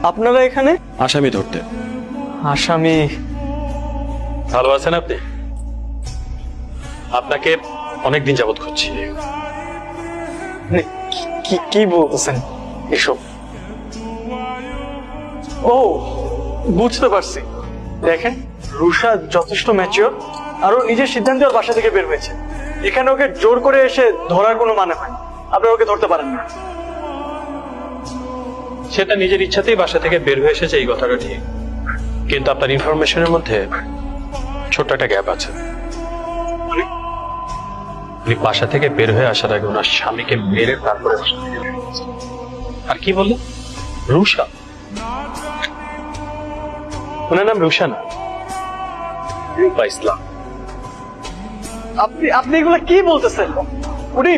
আপনারা এখানে? আসামি ধরতে। আসামি? ভালো আছেন আপনি? আপনাকে অনেকদিন যাবত খুঁজছি। মানে কি বলতেছেন এসব? ও, বুঝতে পারছি। দেখেন, রুষা যথেষ্ট ম্যাচিওর, আর ও নিজের সিদ্ধান্তে ওর বাসা থেকে বের হয়েছে। এখানে ওকে জোর করে এসে ধরার কোনো মানে হয় না। আপনারা ওকে ধরতে পারেন না। সেটা নিজের ইচ্ছাতেই বাসা থেকে বের হয়ে এসেছে, এই কথাটা ঠিক। কিন্তু আপনার ইনফরমেশনের মধ্যে ছোট্ট একটা গ্যাপ আছে। উনি বাসা থেকে বের হয়ে আসার আগে ওনার স্বামীকে মেরে তারপরে বাসা থেকে বের হয়েছে। আর কি বললেন? রুষা? ওনার নাম রুষা না, রূপা ইসলাম। আপনি এগুলা কি বলতেছেন? উনি